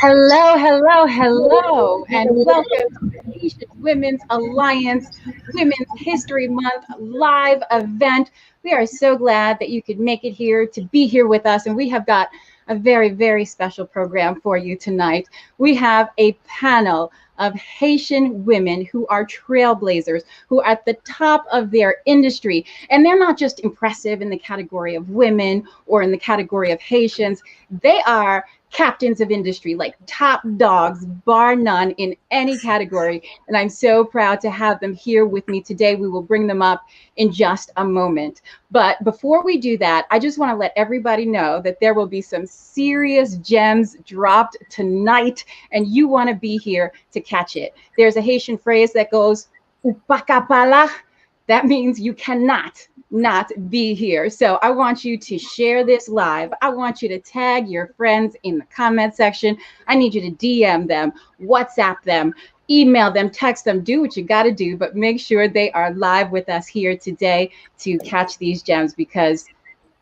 Hello, hello, hello, and welcome to the Haitian Women's Alliance Women's History Month live event. We are so glad that you could make it here to be here with us, and we have got a very, very special program for you tonight. We have a panel of Haitian women who are trailblazers, who are at the top of their industry. And they're not just impressive in the category of women or in the category of Haitians, they are captains of industry, like top dogs, bar none in any category. And I'm so proud to have them here with me today. We will bring them up in just a moment. But before we do that, I just want to let everybody know that there will be some serious gems dropped tonight, and you want to be here to catch it. There's a Haitian phrase that goes, "Upakapala." That means you cannot not be here. So I want you to share this live. I want you to tag your friends in the comment section. I need you to DM them, WhatsApp them, email them, text them, do what you got to do, but make sure they are live with us here today to catch these gems, because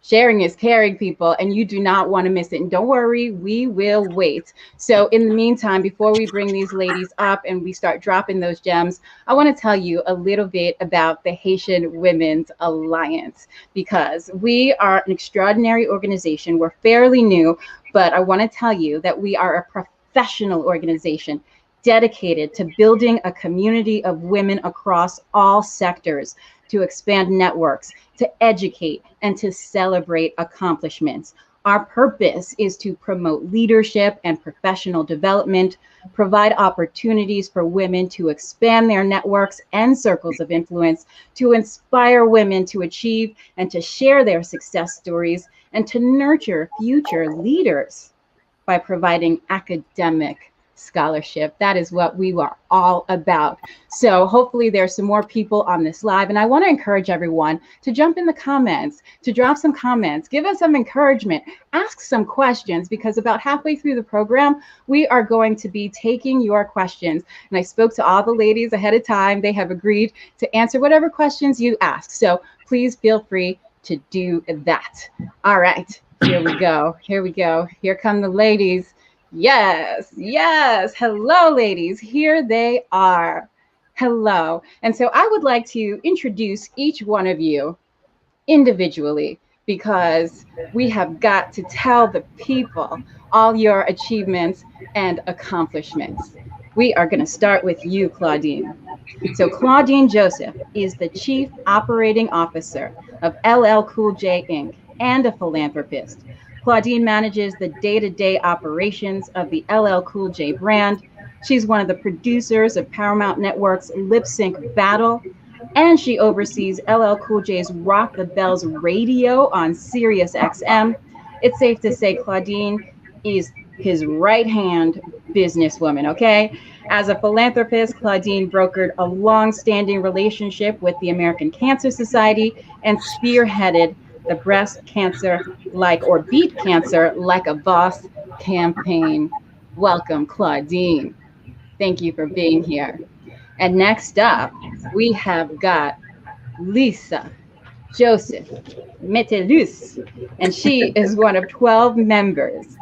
sharing is caring, people, and you do not want to miss it. And don't worry, we will wait. So in the meantime, before we bring these ladies up and we start dropping those gems, I want to tell you a little bit about the Haitian Women's Alliance, because we are an extraordinary organization. We're fairly new, but I want to tell you that we are a professional organization dedicated to building a community of women across all sectors, to expand networks, to educate, and to celebrate accomplishments. Our purpose is to promote leadership and professional development, provide opportunities for women to expand their networks and circles of influence, to inspire women to achieve and to share their success stories, and to nurture future leaders by providing academic scholarship. That is what we are all about. So hopefully there's some more people on this live, and I want to encourage everyone to jump in the comments, to drop some comments, give us some encouragement, ask some questions, because about halfway through the program, we are going to be taking your questions. And I spoke to all the ladies ahead of time. They have agreed to answer whatever questions you ask. So please feel free to do that. All right, here we go. Here we go. Here come the ladies. Yes, yes. Hello, ladies. Here they are. Hello. And so I would like to introduce each one of you individually, because we have got to tell the people all your achievements and accomplishments. We are going to start with you, Claudine. So Claudine Joseph is the Chief Operating Officer of LL Cool J Inc. and a philanthropist. Claudine manages the day-to-day operations of the LL Cool J brand. She's one of the producers of Paramount Network's Lip Sync Battle, and she oversees LL Cool J's Rock the Bells radio on Sirius XM. It's safe to say Claudine is his right-hand businesswoman, okay? As a philanthropist, Claudine brokered a long-standing relationship with the American Cancer Society and spearheaded the Breast Cancer Like, or Beat Cancer Like a Boss campaign. Welcome, Claudine. Thank you for being here. And next up, we have got Lisa Joseph-Metelus, and she is one of 12 members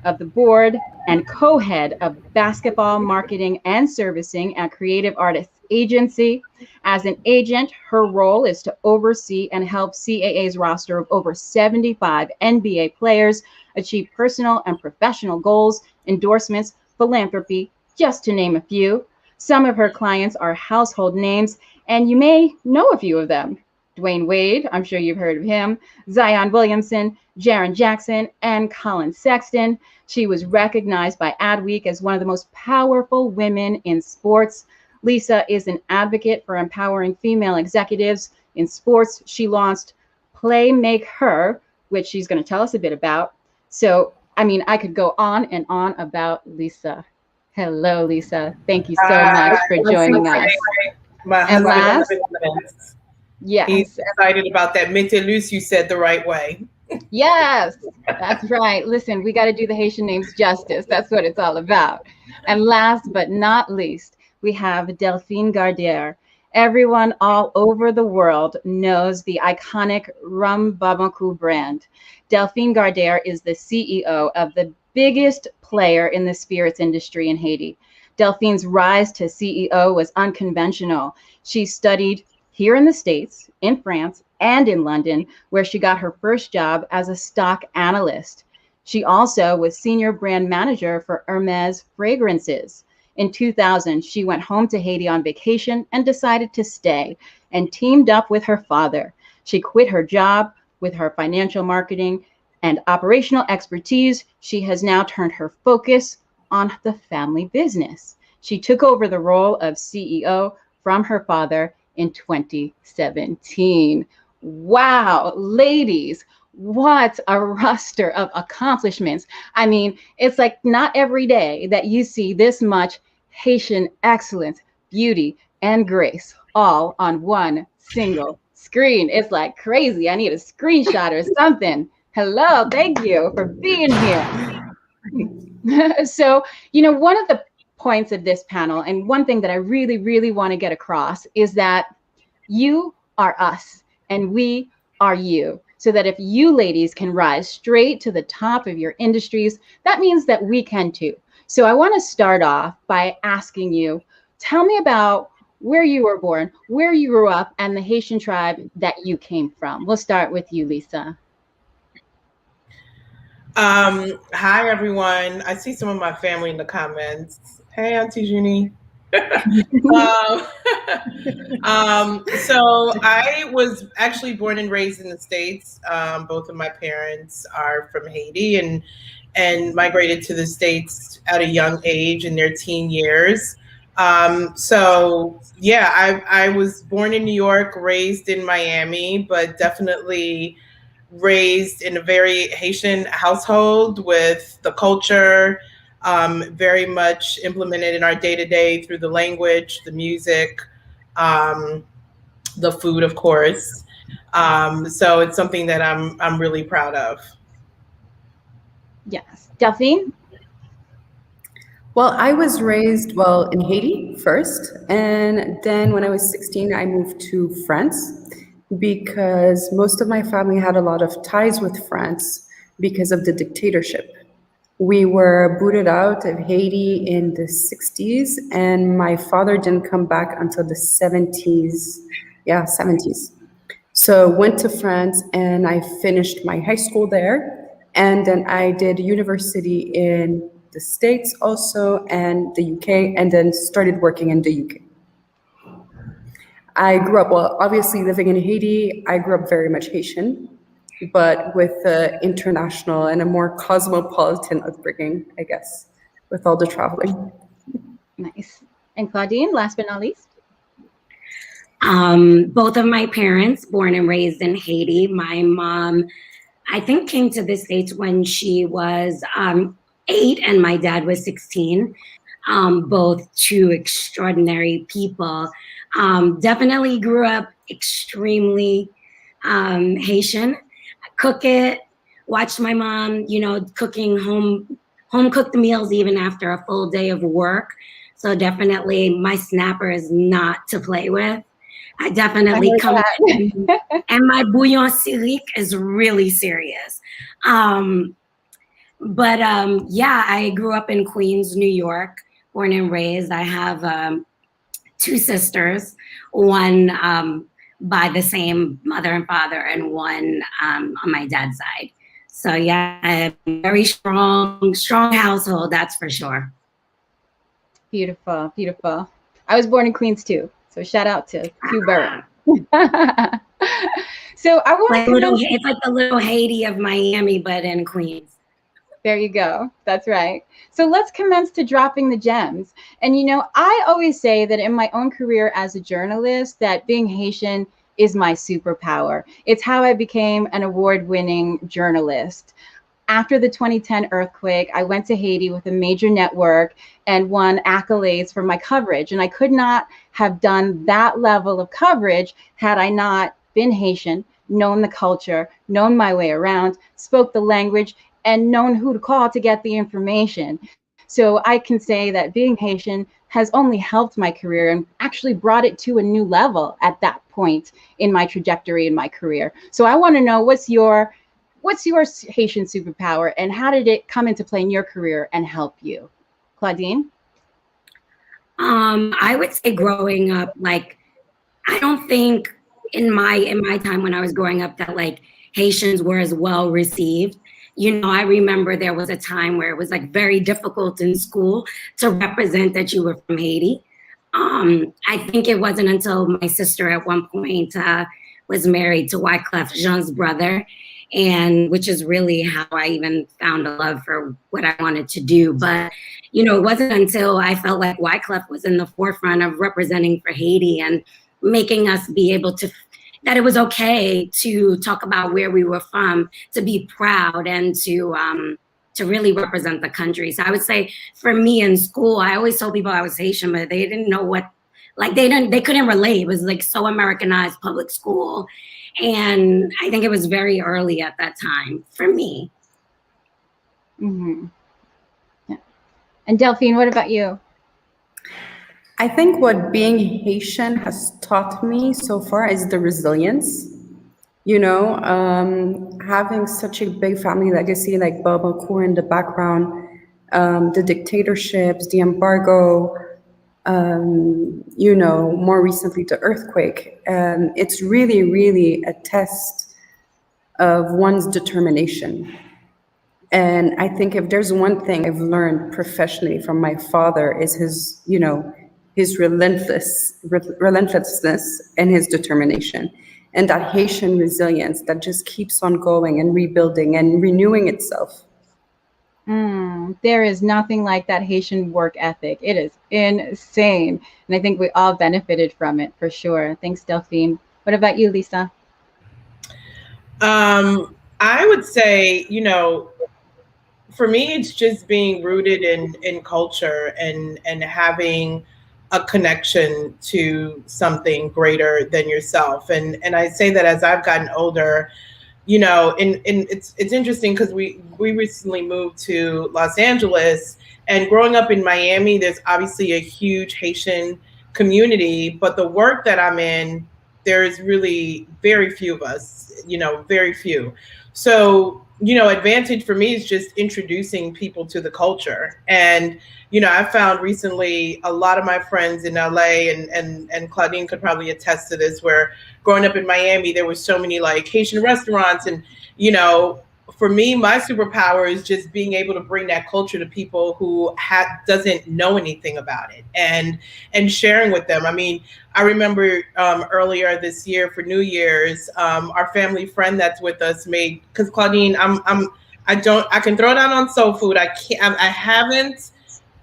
of the board and co-head of basketball marketing and servicing at Creative Artists Agency. As an agent, her role is to oversee and help CAA's roster of over 75 NBA players achieve personal and professional goals, endorsements, philanthropy, just to name a few. Some of her clients are household names, and you may know a few of them. Dwayne Wade, I'm sure you've heard of him, Zion Williamson, Jaren Jackson, and Colin Sexton. She was recognized by Adweek as one of the most powerful women in sports. Lisa is an advocate for empowering female executives in sports. She launched Play Make Her, which she's going to tell us a bit about. So, I mean, I could go on and on about Lisa. Hello, Lisa. Thank you so much for joining us. My And husband, yes, he's excited about that. Metelus, you said the right way. Yes, that's right. Listen, we got to do the Haitian names justice. That's what it's all about. And last but not least, we have Delphine Gardere. Everyone all over the world knows the iconic Rhum Barbancourt brand. Delphine Gardere is the CEO of the biggest player in the spirits industry in Haiti. Delphine's rise to CEO was unconventional. She studied here in the States, in France, and in London, where she got her first job as a stock analyst. She also was senior brand manager for Hermes fragrances. In 2000, she went home to Haiti on vacation and decided to stay and teamed up with her father. She quit her job with her financial marketing and operational expertise. She has now turned her focus on the family business. She took over the role of CEO from her father in 2017. Wow, ladies, what a roster of accomplishments. I mean, it's like not every day that you see this much Haitian excellence, beauty, and grace all on one single screen. It's like crazy. I need a screenshot or something. Hello, thank you for being here. So, one of the points of this panel, and one thing that I really, really want to get across is that you are us and we are you. So that if you ladies can rise straight to the top of your industries, that means that we can too. So I want to start off by asking you, tell me about where you were born, where you grew up, and the Haitian tribe that you came from. We'll start with you, Lisa. Hi, everyone. I see some of my family in the comments. Hey, Auntie Junie. So I was actually born and raised in the States. Both of my parents are from Haiti and migrated to the States at a young age in their teen years. So yeah, I was born in New York, raised in Miami, but definitely raised in a very Haitian household with the culture, very much implemented in our day-to-day through the language, the music, the food, of course. So it's something that I'm really proud of. Yes. Delphine? Well, I was raised, in Haiti first. And then when I was 16, I moved to France because most of my family had a lot of ties with France because of the dictatorship. We were booted out of Haiti in the 60s, and my father didn't come back until the 70s. Yeah, 70s. So went to France and I finished my high school there. And then I did university in the States also and the UK, and then started working in the UK. I grew up, obviously living in Haiti, I grew up very much Haitian, but with international and a more cosmopolitan upbringing, I guess, with all the traveling. Nice. And Claudine, last but not least? Both of my parents, born and raised in Haiti. My mom, I think, came to the States when she was 8 and my dad was 16. Both two extraordinary people. Definitely grew up extremely Haitian. Cook it, watched my mom, cooking home cooked meals even after a full day of work. So definitely my snapper is not to play with. I definitely come and my bouillon syrique is really serious. But yeah, I grew up in Queens, New York, born and raised. I have 2 sisters, one by the same mother and father, and one on my dad's side. So yeah, a very strong household, that's for sure. Beautiful, beautiful. I was born in Queens too, so shout out to Hugh Burrow. So I want it's like the little Haiti of Miami, but in Queens. There you go. That's right. So let's commence to dropping the gems. And, I always say that in my own career as a journalist, that being Haitian is my superpower. It's how I became an award-winning journalist. After the 2010 earthquake, I went to Haiti with a major network and won accolades for my coverage. And I could not have done that level of coverage had I not been Haitian, known the culture, known my way around, spoke the language, and known who to call to get the information. So I can say that being Haitian has only helped my career and actually brought it to a new level at that point in my trajectory in my career. So I want to know what's your what's your Haitian superpower and how did it come into play in your career and help you? Claudine? I would say growing up, like, I don't think in my time when I was growing up that like Haitians were as well received. You know, I remember there was a time where it was like very difficult in school to represent that you were from Haiti. I think it wasn't until my sister at one point was married to Wyclef Jean's brother, and which is really how I even found a love for what I wanted to do. But, you know, it wasn't until I felt like Wyclef was in the forefront of representing for Haiti and making us be able to, that it was okay to talk about where we were from, to be proud and to really represent the country. So I would say for me in school, I always told people I was Haitian, but they didn't know what, like they couldn't relate. It was like so Americanized public school. And I think it was very early at that time for me. Mm-hmm. Yeah. And Delphine, what about you? I think what being Haitian has taught me so far is the resilience. You know, having such a big family legacy like Barbancourt in the background, the dictatorships, the embargo, you know, more recently the earthquake. It's really, really a test of one's determination. And I think if there's one thing I've learned professionally from my father is his, you know, his relentlessness and his determination. And that Haitian resilience that just keeps on going and rebuilding and renewing itself. There is nothing like that Haitian work ethic. It is insane. And I think we all benefited from it for sure. Thanks, Delphine. What about you, Lisa? I would say, you know, for me, it's just being rooted in culture and having a connection to something greater than yourself. And I say that as I've gotten older, you know, and it's interesting because we recently moved to Los Angeles, and growing up in Miami, there's obviously a huge Haitian community, but the work that I'm in, there's really very few of us, you know, very few. So, you know, advantage for me is just introducing people to the culture. And, you know, I found recently a lot of my friends in LA, and Claudine could probably attest to this, where growing up in Miami, there were so many like Haitian restaurants. And, you know, for me, my superpower is just being able to bring that culture to people who doesn't know anything about it, and sharing with them. I mean, I remember earlier this year for New Year's, our family friend that's with us made, because Claudine, I can throw down on soul food. I haven't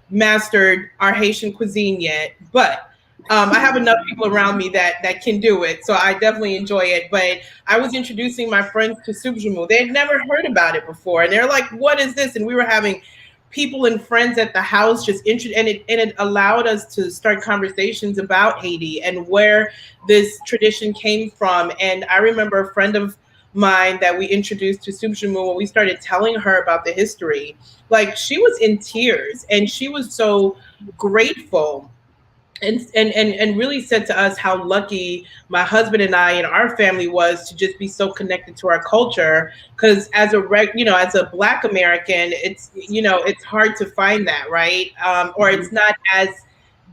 mastered our Haitian cuisine yet, but I have enough people around me that can do it, so I definitely enjoy it. But I was introducing my friends to soup joumou. They had never heard about it before, and they're like, "What is this?" And we were having people and friends at the house just and it allowed us to start conversations about Haiti and where this tradition came from. And I remember a friend of mine that we introduced to soup joumou, when we started telling her about the history, like she was in tears and she was so grateful. And really said to us how lucky my husband and I and our family was to just be so connected to our culture. Because as a Black American, it's, you know, it's hard to find that, right? Or it's not as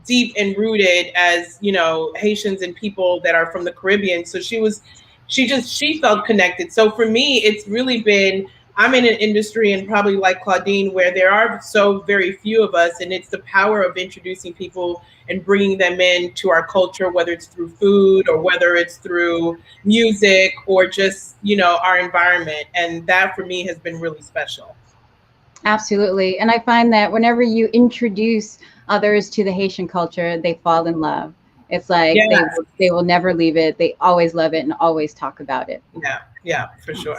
deep and rooted as, you know, Haitians and people that are from the Caribbean. So she felt connected. So for me, it's really been, I'm in an industry, and probably like Claudine, where there are so very few of us, and it's the power of introducing people and bringing them into our culture, whether it's through food or whether it's through music or just, you know, our environment. And that for me has been really special. Absolutely. And I find that whenever you introduce others to the Haitian culture, they fall in love. It's like they will never leave it. They always love it and always talk about it. Yeah, for sure.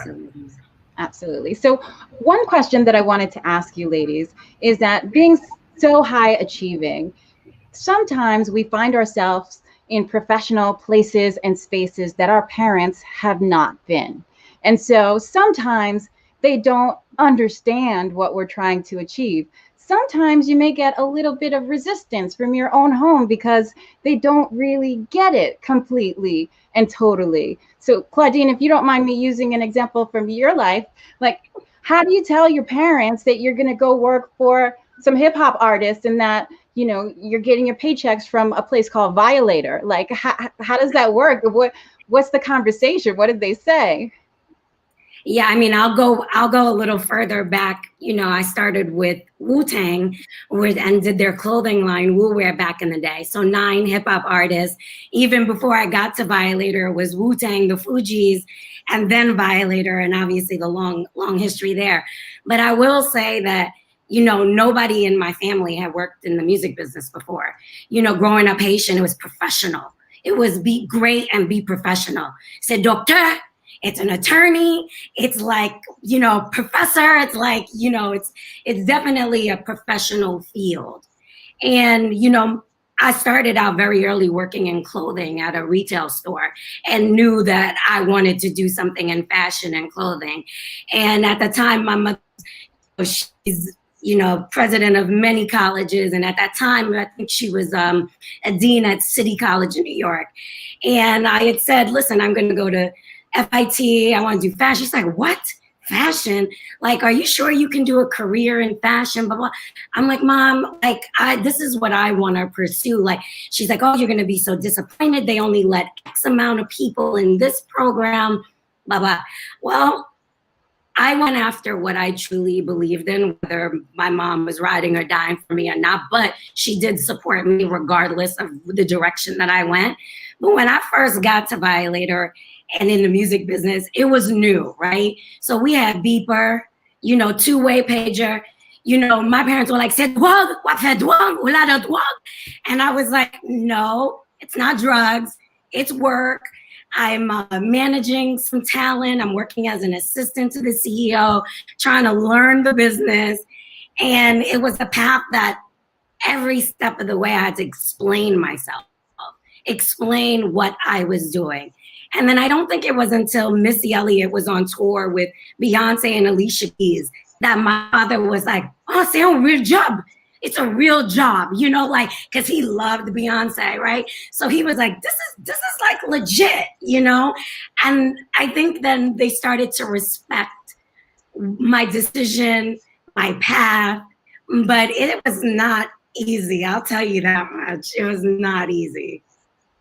Absolutely. So one question that I wanted to ask you ladies is that being so high achieving, sometimes we find ourselves in professional places and spaces that our parents have not been. And so sometimes they don't understand what we're trying to achieve. Sometimes you may get a little bit of resistance from your own home because they don't really get it completely and totally. So Claudine, if you don't mind me using an example from your life, like, how do you tell your parents that you're going to go work for some hip hop artist and that, you know, you're getting your paychecks from a place called Violator? Like, how does that work? What's the conversation? What did they say? Yeah, I mean, I'll go a little further back. You know, I started with Wu-Tang and did their clothing line, Wu Wear, back in the day. So 9 hip hop artists. Even before I got to Violator, it was Wu-Tang, the Fugees, and then Violator, and obviously the long history there. But I will say that, you know, nobody in my family had worked in the music business before. You know, growing up Haitian, it was professional. It was be great and be professional. C'est docteur. It's an attorney. It's like, you know, professor. It's like, you know, it's definitely a professional field. And, you know, I started out very early working in clothing at a retail store and knew that I wanted to do something in fashion and clothing. And at the time, my mother, she's, you know, president of many colleges. And at that time, I think she was a dean at City College in New York. And I had said, listen, I'm going to go to FIT. I want to do fashion. She's like, what? Fashion? Like, are you sure you can do a career in fashion? Blah, blah. I'm like, Mom, like, this is what I want to pursue. Like, she's like, oh, you're going to be so disappointed. They only let X amount of people in this program, blah, blah. Well, I went after what I truly believed in, whether my mom was riding or dying for me or not, but she did support me regardless of the direction that I went. But when I first got to Violator and in the music business, it was new, right? So we had beeper, you know, two-way pager. You know, my parents were like, c'est drogue, what fait drogue, ou la drogue? And I was like, no, it's not drugs, it's work. I'm managing some talent. I'm working as an assistant to the CEO, trying to learn the business. And it was a path that every step of the way I had to explain myself, explain what I was doing. And then I don't think it was until Missy Elliott was on tour with Beyonce and Alicia Keys that my father was like, oh, c'est un real job. It's a real job, you know, like, because he loved Beyonce, right? So he was like, this is like legit, you know? And I think then they started to respect my decision, my path, but it was not easy. I'll tell you that much. It was not easy.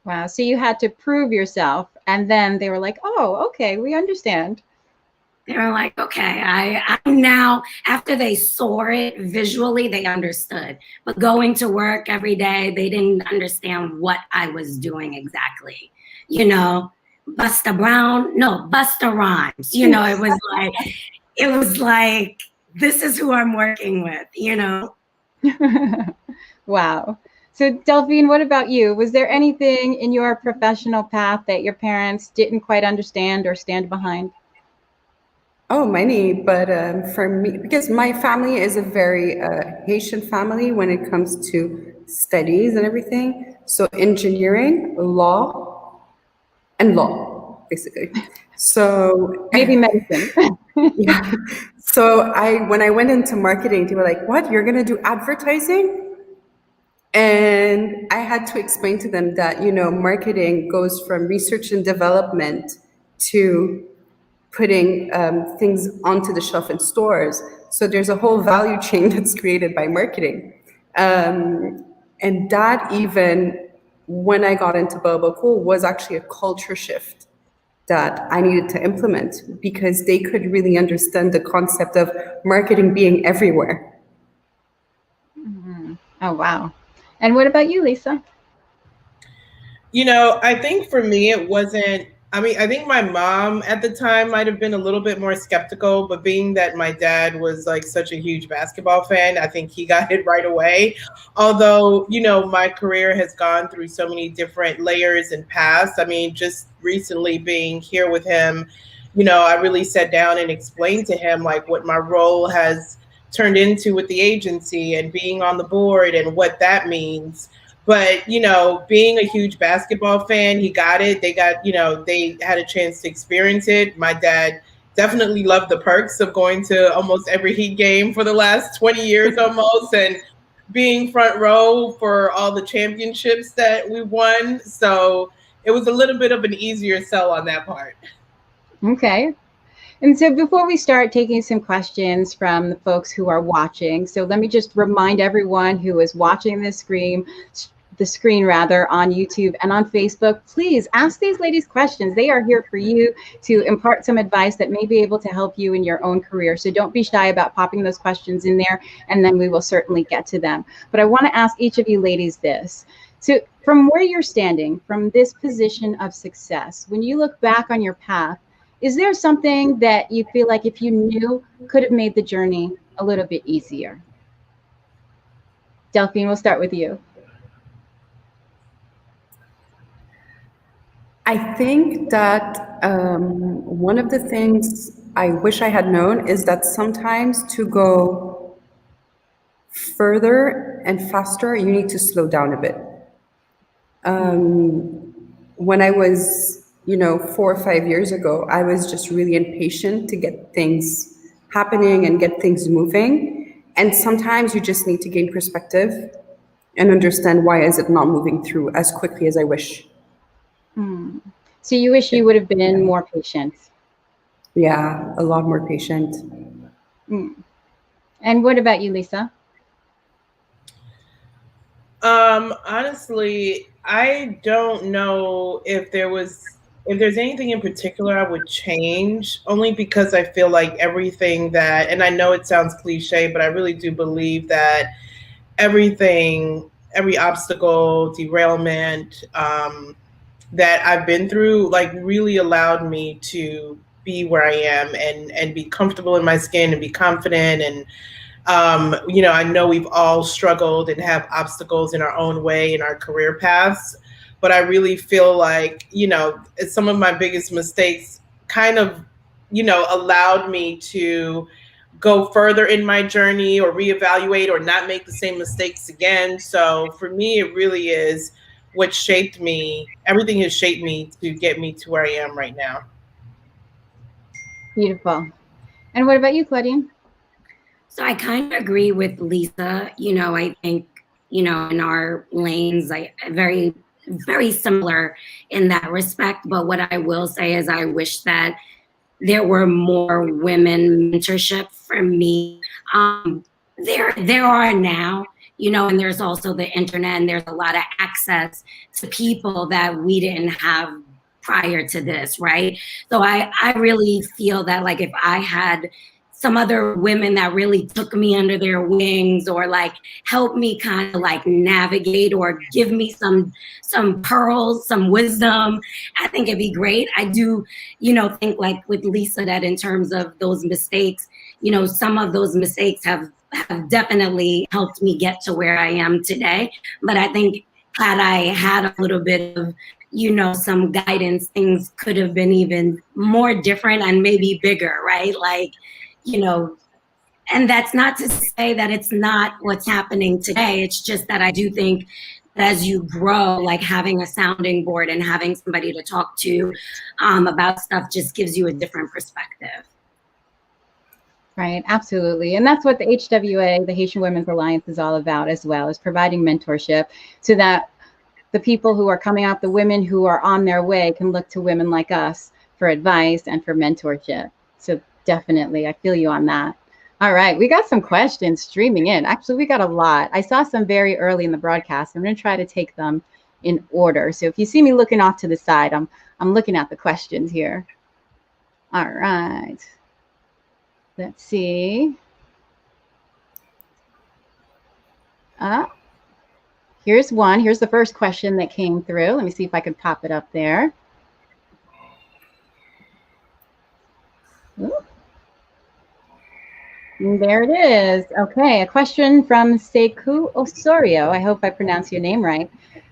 Wow. So you had to prove yourself, and then they were like, oh, okay, we understand. They were like, okay, I'm now, after they saw it visually, they understood. But going to work every day, they didn't understand what I was doing exactly. You know, Busta Brown, no, Busta Rhymes. You know, it was like, this is who I'm working with, you know? Wow. So Delphine, what about you? Was there anything in your professional path that your parents didn't quite understand or stand behind? Oh, many, but for me, because my family is a very Haitian family when it comes to studies and everything. So engineering, law, and law, basically. So maybe medicine. Yeah. So when I went into marketing, they were like, what, you're going to do advertising? And I had to explain to them that, you know, marketing goes from research and development to putting things onto the shelf in stores. So there's a whole value chain that's created by marketing. And that, even when I got into Barbancourt, was actually a culture shift that I needed to implement, because they could really understand the concept of marketing being everywhere. Mm-hmm. Oh, wow. And what about you, Lisa? You know, I think for me, it wasn't, I mean, I think my mom at the time might have been a little bit more skeptical, but being that my dad was like such a huge basketball fan, I think he got it right away. Although, you know, my career has gone through so many different layers and paths. I mean, just recently being here with him, you know, I really sat down and explained to him like what my role has turned into with the agency and being on the board and what that means. But, you know, being a huge basketball fan, he got it. They got, you know, they had a chance to experience it. My dad definitely loved the perks of going to almost every Heat game for the last 20 years almost, and being front row for all the championships that we won. So it was a little bit of an easier sell on that part. Okay. And so before we start taking some questions from the folks who are watching, so let me just remind everyone who is watching the screen on YouTube and on Facebook, please ask these ladies questions. They are here for you to impart some advice that may be able to help you in your own career. So don't be shy about popping those questions in there, and then we will certainly get to them. But I want to ask each of you ladies this. So from where you're standing, from this position of success, when you look back on your path, is there something that you feel like if you knew could have made the journey a little bit easier? Delphine, we'll start with you. I think that one of the things I wish I had known is that sometimes to go further and faster, you need to slow down a bit. When I was 4 or 5 years ago, I was just really impatient to get things happening and get things moving. And sometimes you just need to gain perspective and understand why is it not moving through as quickly as I wish. So you wish you would have been more patient? Yeah, a lot more patient. And what about you, Lisa? Honestly, I don't know if there's anything in particular I would change, only because I feel like everything that, and I know it sounds cliche, but I really do believe that every obstacle, derailment, that I've been through, like, really allowed me to be where I am and be comfortable in my skin and be confident. And I know we've all struggled and have obstacles in our own way in our career paths, but I really feel like, some of my biggest mistakes kind of, allowed me to go further in my journey or reevaluate or not make the same mistakes again. So for me, it really is what shaped me. Everything has shaped me to get me to where I am right now. Beautiful. And what about you, Claudine? So I kind of agree with Lisa. I think, in our lanes, very, very similar in that respect. But what I will say is I wish that there were more women mentorship for me. There are now, and there's also the internet, and there's a lot of access to people that we didn't have prior to this, right? So I really feel that, like, if I had some other women that really took me under their wings or like helped me kind of like navigate or give me some pearls, some wisdom, I think it'd be great. I do, think like with Lisa that in terms of those mistakes, some of those mistakes have definitely helped me get to where I am today. But I think had I had a little bit of, some guidance, things could have been even more different and maybe bigger, right? Like, and that's not to say that it's not what's happening today. It's just that I do think that as you grow, like having a sounding board and having somebody to talk to about stuff just gives you a different perspective. Right, absolutely. And that's what the HWA, the Haitian Women's Alliance, is all about as well, is providing mentorship so that the people who are coming up, the women who are on their way, can look to women like us for advice and for mentorship. So definitely, I feel you on that. All right, we got some questions streaming in. Actually, we got a lot. I saw some very early in the broadcast. I'm going to try to take them in order. So if you see me looking off to the side, I'm looking at the questions here. All right. Let's see. Here's one. Here's the first question that came through. Let me see if I can pop it up there. Ooh. And there it is. Okay, a question from Sekou Osorio. I hope I pronounced your name right.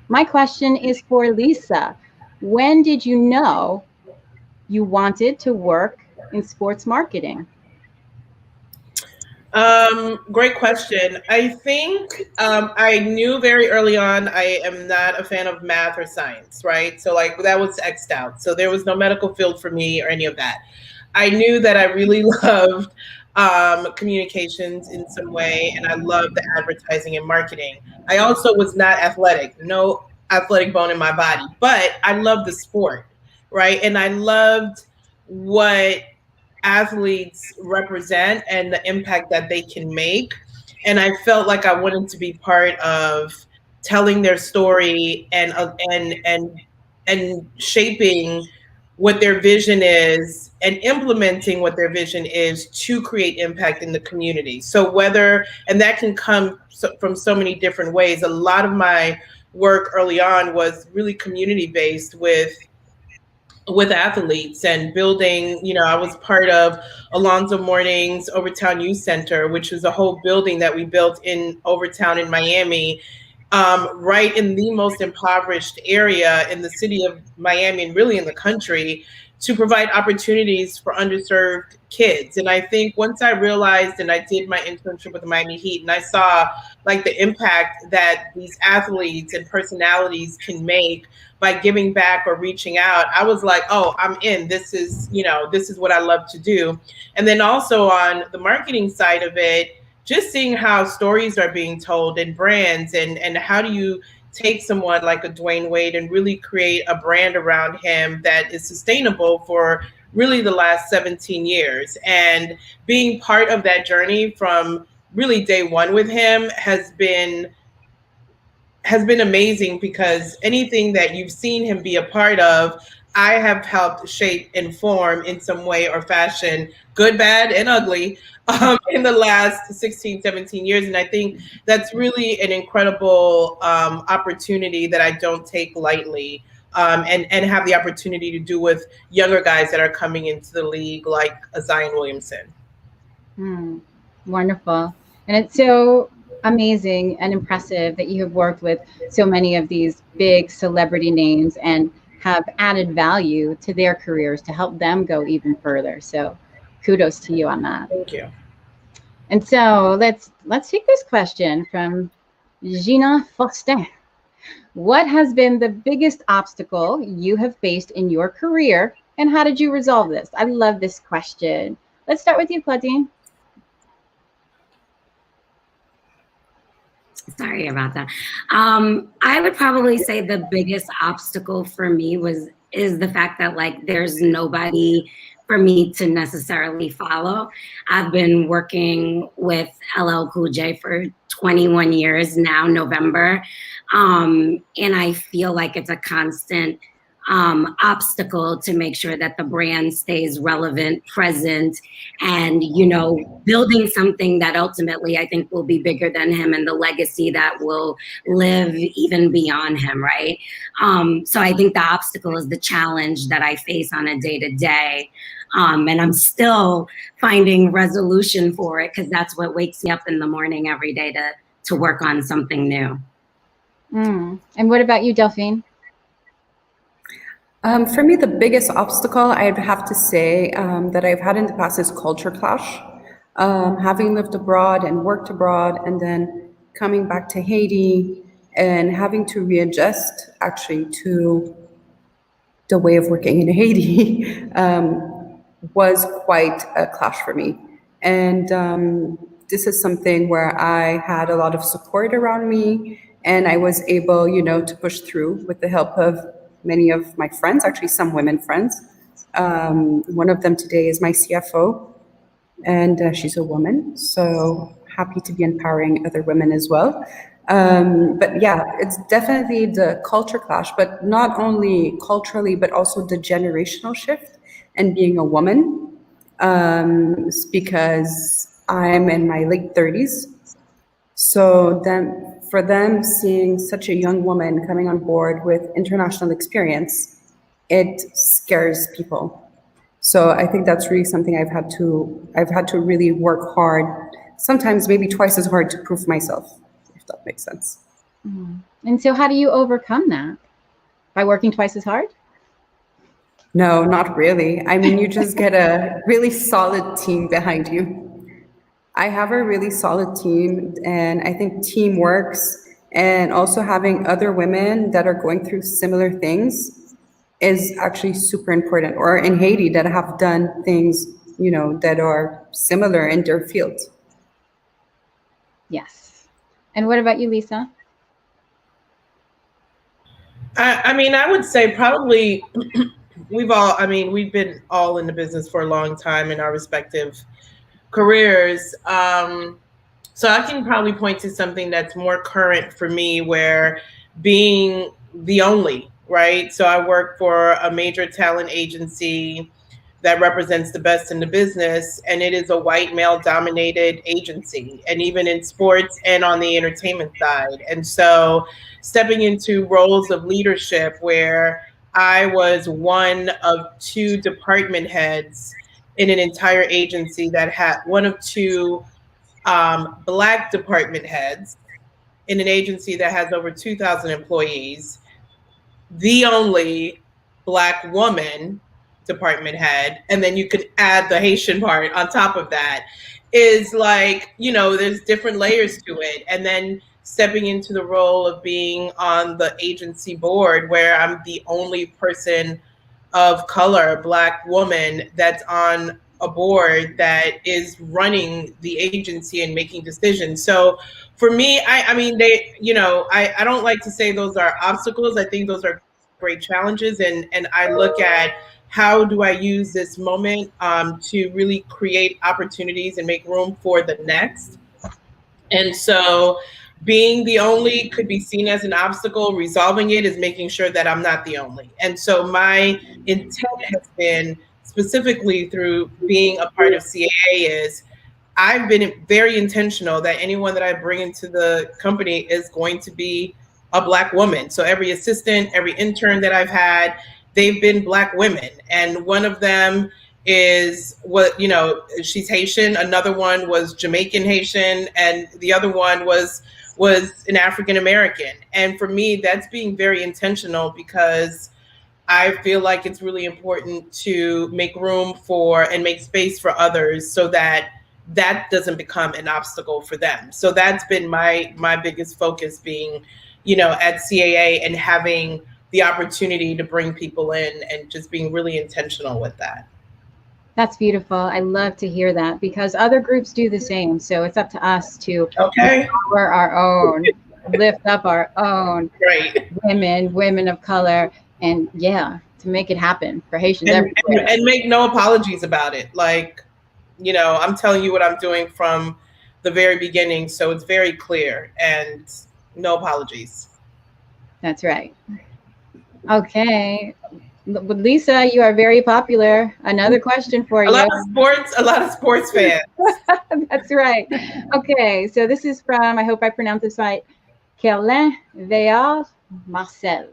My question is for Lisa. When did you know you wanted to work in sports marketing? Great question. I think I knew very early on I am not a fan of math or science, right? So like that was X'd out. So there was no medical field for me or any of that. I knew that I really loved communications in some way, and I loved the advertising and marketing. I also was not athletic. No, athletic bone in my body, but I loved the sport, right? And I loved what athletes represent and the impact that they can make. And I felt like I wanted to be part of telling their story and shaping what their vision is and implementing what their vision is to create impact in the community. So whether, and that can come from so many different ways. A lot of my work early on was really community based with athletes and building, I was part of Alonzo Mourning's Overtown Youth Center, which was a whole building that we built in Overtown in Miami, right in the most impoverished area in the city of Miami and really in the country, to provide opportunities for underserved kids. And I think once I realized, and I did my internship with the Miami Heat, and I saw like the impact that these athletes and personalities can make by giving back or reaching out, I was like, oh, I'm in. This is what I love to do. And then also on the marketing side of it, just seeing how stories are being told and brands, and how do you take someone like a Dwayne Wade and really create a brand around him that is sustainable for really the last 17 years. And being part of that journey from really day one with him has been amazing, because anything that you've seen him be a part of, I have helped shape and form in some way or fashion, good, bad, and ugly, in the last 16, 17 years. And I think that's really an incredible opportunity that I don't take lightly, and have the opportunity to do with younger guys that are coming into the league, like Zion Williamson. Wonderful. And it's so amazing and impressive that you have worked with so many of these big celebrity names and have added value to their careers to help them go even further. So kudos to you on that. Thank you. And so let's take this question from Gina Faustin. What has been the biggest obstacle you have faced in your career, and how did you resolve this? I love this question. Let's start with you, Claudine. Sorry about that. I would probably say the biggest obstacle for me is the fact that like there's nobody for me to necessarily follow. I've been working with LL Cool J for 21 years now, November, and I feel like it's a constant obstacle to make sure that the brand stays relevant, present, and, building something that ultimately I think will be bigger than him, and the legacy that will live even beyond him, right? So I think the obstacle is the challenge that I face on a day-to-day. And I'm still finding resolution for it, because that's what wakes me up in the morning every day to work on something new. And what about you, Delphine? For me, the biggest obstacle I'd have to say that I've had in the past is culture clash. Having lived abroad and worked abroad, and then coming back to Haiti and having to readjust actually to the way of working in Haiti was quite a clash for me. And this is something where I had a lot of support around me, and I was able, to push through with the help of many of my friends, actually some women friends. One of them today is my CFO, and she's a woman, so happy to be empowering other women as well. But yeah, it's definitely the culture clash, but not only culturally, but also the generational shift and being a woman, because I'm in my late 30s. So then for them, seeing such a young woman coming on board with international experience, it scares people. So I think that's really something I've had to really work hard, sometimes maybe twice as hard, to prove myself, if that makes sense. And so how do you overcome that? By working twice as hard? No, not really. I mean, you just get a really solid team behind you. I have a really solid team, and I think team works, and also having other women that are going through similar things is actually super important, or in Haiti that have done things, that are similar in their field. Yes. And what about you, Lisa? I mean, I would say probably we've been all in the business for a long time in our respective careers. So I can probably point to something that's more current for me, where being the only, right? So I work for a major talent agency that represents the best in the business, and it is a white male dominated agency, and even in sports and on the entertainment side. And so stepping into roles of leadership where I was one of two department heads in an entire agency that had one of two Black department heads in an agency that has over 2,000 employees, the only Black woman department head, and then you could add the Haitian part on top of that, is like, there's different layers to it. And then stepping into the role of being on the agency board, where I'm the only person of color, Black woman, that's on a board that is running the agency and making decisions. So for me, I mean, I don't like to say those are obstacles. I think those are great challenges. And I look at how do I use this moment to really create opportunities and make room for the next. And so being the only could be seen as an obstacle. Resolving it is making sure that I'm not the only. And so my intent has been, specifically through being a part of CAA, is I've been very intentional that anyone that I bring into the company is going to be a Black woman. So every assistant, every intern that I've had, they've been Black women. And one of them is she's Haitian. Another one was Jamaican Haitian, and the other one was an African American. And for me, that's being very intentional, because I feel like it's really important to make room for and make space for others, so that doesn't become an obstacle for them. So that's been my biggest focus, being, at CAA and having the opportunity to bring people in and just being really intentional with that. That's beautiful. I love to hear that, because other groups do the same. So it's up to us to empower our own, lift up our own women of color, and to make it happen for Haitians everywhere. And make no apologies about it. Like, I'm telling you what I'm doing from the very beginning. So it's very clear, and no apologies. That's right. Okay. Lisa, you are very popular. Another question for you. A lot of sports fans. That's right. Okay, so this is from, I hope I pronounced this right, Kerlin Veillard Marcel.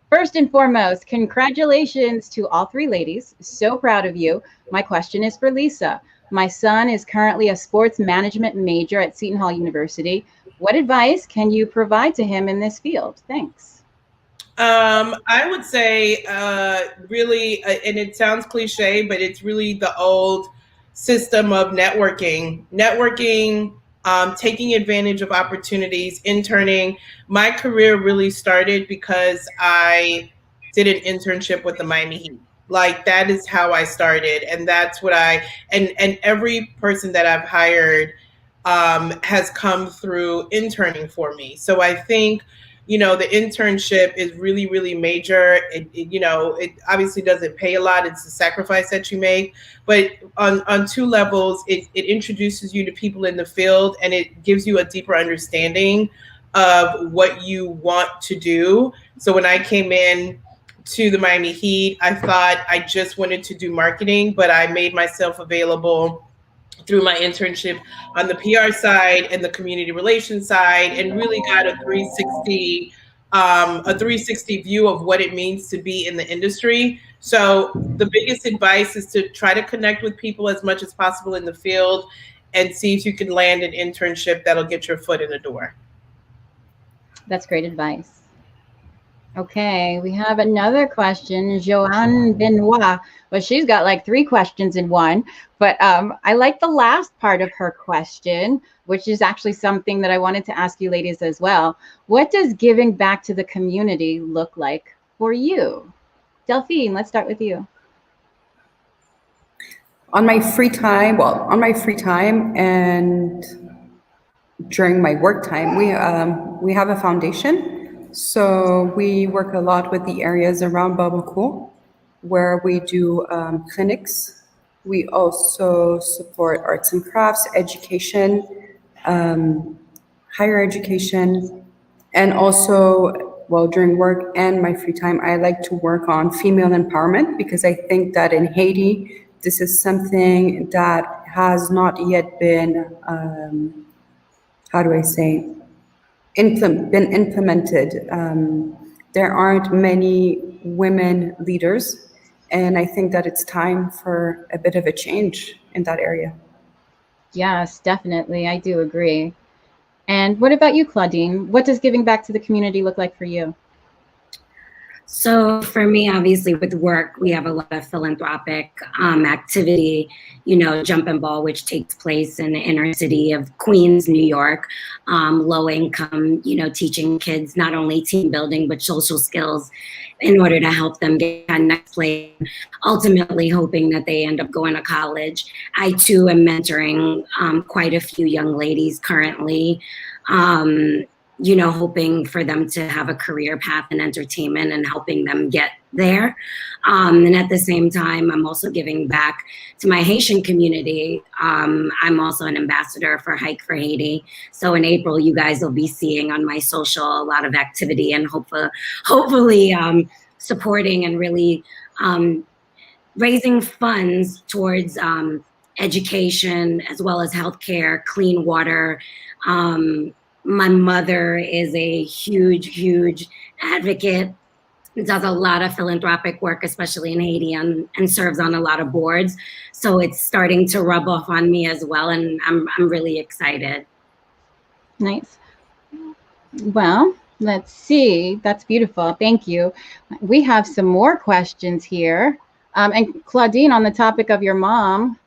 First and foremost, congratulations to all three ladies. So proud of you. My question is for Lisa. My son is currently a sports management major at Seton Hall University. What advice can you provide to him in this field? Thanks. I would say really, and it sounds cliche, but it's really the old system of networking, taking advantage of opportunities, interning. My career really started because I did an internship with the Miami Heat. Like, that is how I started. And that's what and every person that I've hired has come through interning for me. So I think, the internship is really, really major. It obviously doesn't pay a lot. It's a sacrifice that you make. But on two levels, it introduces you to people in the field, and it gives you a deeper understanding of what you want to do. So when I came in to the Miami Heat, I thought I just wanted to do marketing, but I made myself available through my internship on the PR side and the community relations side, and really got a 360 view of what it means to be in the industry. So the biggest advice is to try to connect with people as much as possible in the field, and see if you can land an internship that'll get your foot in the door. That's great advice. Okay, we have another question, Joanne Benoit. Well, she's got like 3 questions in one, but I like the last part of her question, which is actually something that I wanted to ask you ladies as well. What does giving back to the community look like for you? Delphine, let's start with you. On my free time and during my work time, we have a foundation So we work a lot with the areas around Barbancourt, where we do clinics. We also support arts and crafts, education, higher education, and also, well, during work and my free time, I like to work on female empowerment because I think that in Haiti, this is something that has not yet been, how do I say, been implemented. There aren't many women leaders, and I think that it's time for a bit of a change in that area. Yes, definitely. I do agree. And what about you, Claudine? What does giving back to the community look like for you? So for me, obviously with work, we have a lot of philanthropic activity, Jumping Ball, which takes place in the inner city of Queens, New York, low income, teaching kids not only team building, but social skills in order to help them get on next place, ultimately hoping that they end up going to college. I too am mentoring quite a few young ladies currently. Hoping for them to have a career path in entertainment and helping them get there. And at the same time, I'm also giving back to my Haitian community. I'm also an ambassador for Hike for Haiti. So in April, you guys will be seeing on my social a lot of activity and hopefully supporting and really raising funds towards education as well as healthcare, clean water. My mother is a huge advocate, does a lot of philanthropic work, especially in Haiti, and serves on a lot of boards. So it's starting to rub off on me as well, and I'm really excited. Nice. Well, let's see. That's beautiful. Thank you. We have some more questions here. And Claudine, on the topic of your mom,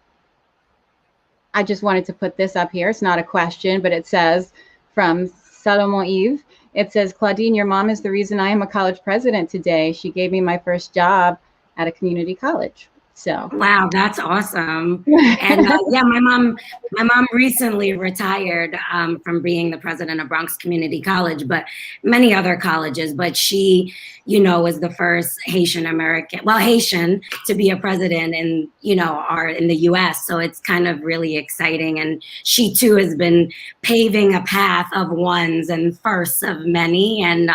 I just wanted to put this up here. It's not a question, but it says, from Salomon Eve, it says, Claudine, your mom is the reason I am a college president today. She gave me my first job at a community college. So wow, that's awesome. And yeah, my mom recently retired from being the president of Bronx Community College, but many other colleges. But she, was the first Haitian to be a president in, in the US. So it's kind of really exciting. And she too has been paving a path of ones and firsts of many. And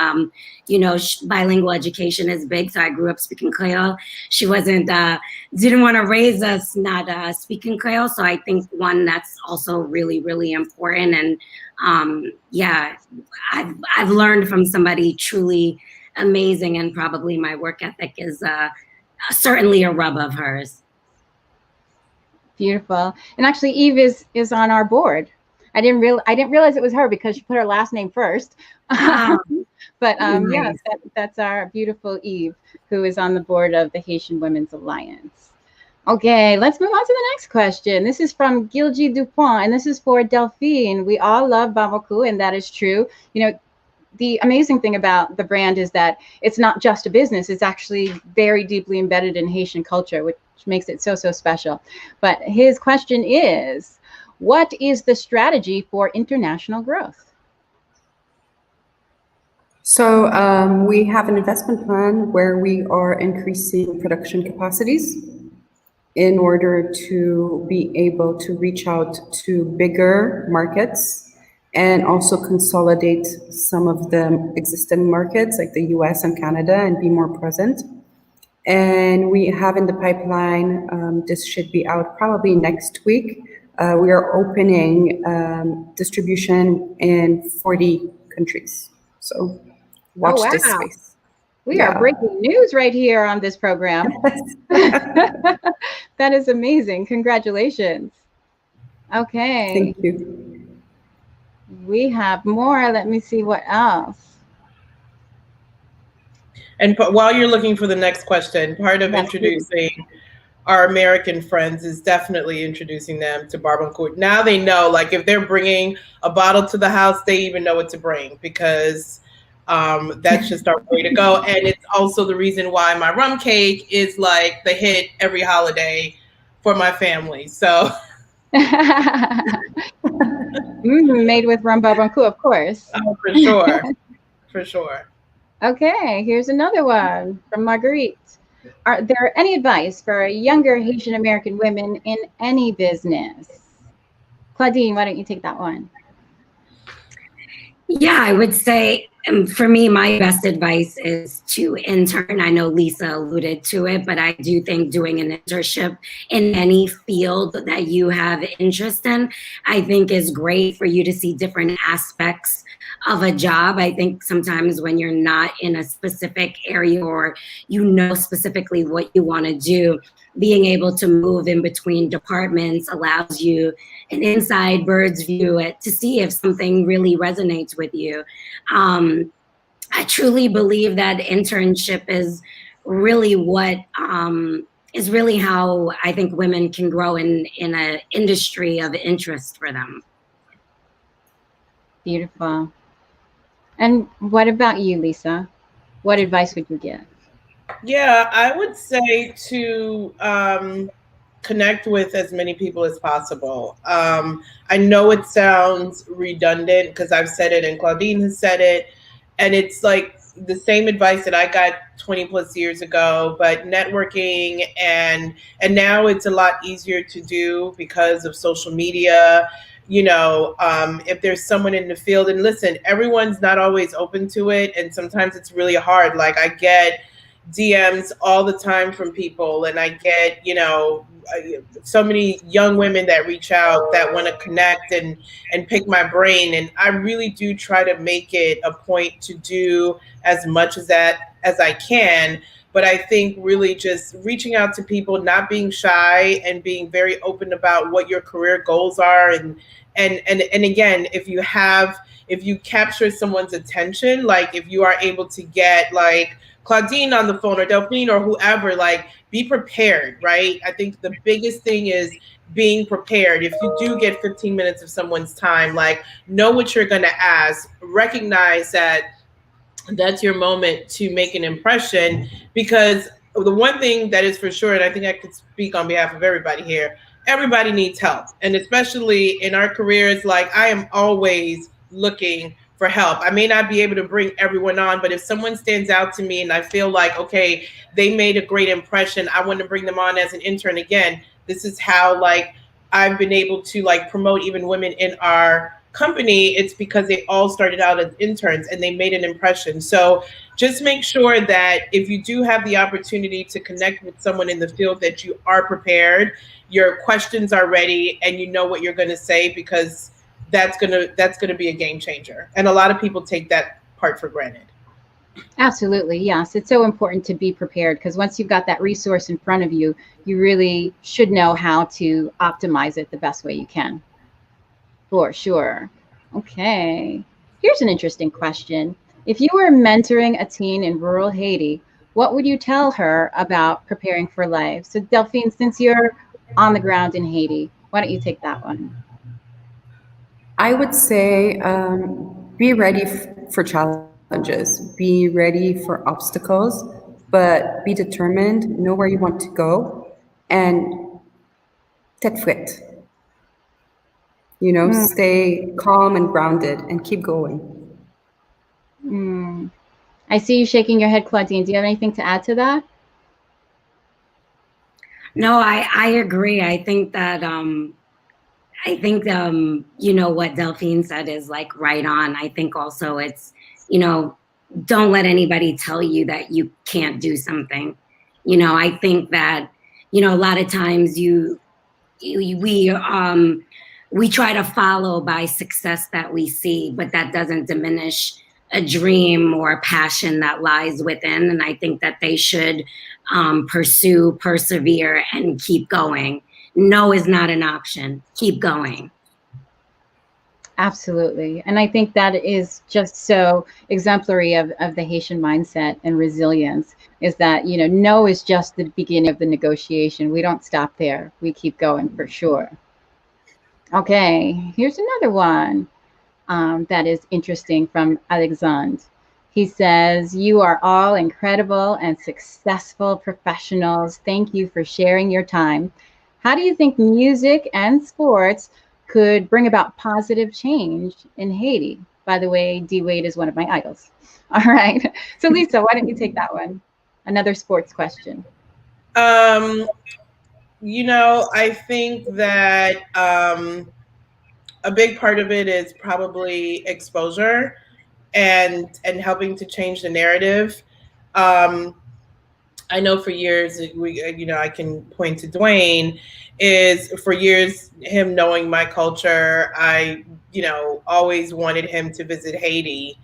bilingual education is big. So I grew up speaking Creole. She didn't want to raise us not speaking Creole. So I think one that's also really, really important. And yeah, I've learned from somebody truly amazing, and probably my work ethic is certainly a rub of hers. Beautiful. And actually Eve is on our board. I didn't realize it was her because she put her last name first. But nice. Yes, that's our beautiful Eve, who is on the board of the Haitian Women's Alliance. Okay, let's move on to the next question. This is from Gilgy Dupont, and this is for Delphine. We all love Barbancourt, and that is true. The amazing thing about the brand is that it's not just a business. It's actually very deeply embedded in Haitian culture, which makes it so special. But his question is, what is the strategy for international growth? So we have an investment plan where we are increasing production capacities in order to be able to reach out to bigger markets and also consolidate some of the existing markets like the US and Canada and be more present. And we have in the pipeline, this should be out probably next week. We are opening distribution in 40 countries. So watch this space. We are breaking news right here on this program. That is amazing. Congratulations. Okay. Thank you. We have more. Let me see what else. And while you're looking for the next question, part of introducing our American friends is definitely introducing them to Barbancourt. Now they know, like if they're bringing a bottle to the house, they even know what to bring, because that's just our way to go. And it's also the reason why my rum cake is like the hit every holiday for my family. So made with Rhum Barbancourt, of course. Oh, for sure. For sure. Okay, here's another one from Marguerite. Are there any advice for younger Haitian American women in any business? Claudine, why don't you take that one? Yeah, I would say for me, my best advice is to intern. I know Lisa alluded to it, but I do think doing an internship in any field that you have interest in, I think is great for you to see different aspects of a job. I think sometimes when you're not in a specific area or you know specifically what you want to do, being able to move in between departments allows you an inside bird's view to see if something really resonates with you. I truly believe that internship really what is really how I think women can grow in an industry of interest for them. Beautiful. And what about you, Lisa? What advice would you give? Yeah, I would say to connect with as many people as possible. I know it sounds redundant because I've said it and Claudine has said it, and it's like the same advice that I got 20 plus years ago, but networking and now it's a lot easier to do because of social media. If there's someone in the field, and listen, everyone's not always open to it, and sometimes it's really hard. Like I get DMs all the time from people, and I get, so many young women that reach out that want to connect and pick my brain. And I really do try to make it a point to do as much as that as I can. But I think really just reaching out to people, not being shy, and being very open about what your career goals are. And again, if you capture someone's attention, like if you are able to get like Claudine on the phone or Delphine or whoever, like be prepared, right? I think the biggest thing is being prepared. If you do get 15 minutes of someone's time, like know what you're going to ask, recognize that that's your moment to make an impression, because the one thing that is for sure, and I think I could speak on behalf of everybody here, everybody needs help. And especially in our careers, like I am always looking for help. I may not be able to bring everyone on, but if someone stands out to me and I feel like, okay, they made a great impression, I want to bring them on as an intern. Again, this is how like I've been able to like promote even women in our company. It's because they all started out as interns and they made an impression. So just make sure that if you do have the opportunity to connect with someone in the field, that you are prepared, your questions are ready, and you know what you're going to say, because that's gonna be a game changer. And a lot of people take that part for granted. Absolutely, yes. It's so important to be prepared, because once you've got that resource in front of you, you really should know how to optimize it the best way you can. For sure. Okay. Here's an interesting question. If you were mentoring a teen in rural Haiti, what would you tell her about preparing for life? So Delphine, since you're on the ground in Haiti, why don't you take that one? I would say be ready for challenges, be ready for obstacles, but be determined, know where you want to go, and tête frette. Stay calm and grounded and keep going. I see you shaking your head, Claudine. Do you have anything to add to that? No, I agree. I think that what Delphine said is like right on. I think also it's, don't let anybody tell you that you can't do something. I think that, a lot of times we try to follow by success that we see, but that doesn't diminish a dream or a passion that lies within. And I think that they should pursue, persevere, and keep going. No is not an option. Keep going. Absolutely. And I think that is just so exemplary of the Haitian mindset and resilience, is that, no is just the beginning of the negotiation. We don't stop there. We keep going for sure. Okay, here's another one that is interesting from Alexandre. He says, you are all incredible and successful professionals. Thank you for sharing your time. How do you think music and sports could bring about positive change in Haiti? By the way, D Wade is one of my idols. All right. So Lisa, why don't you take that one? Another sports question. I think that a big part of it is probably exposure and helping to change the narrative. I know for years, I can point to Dwayne, is for years him knowing my culture, I, always wanted him to visit Haiti.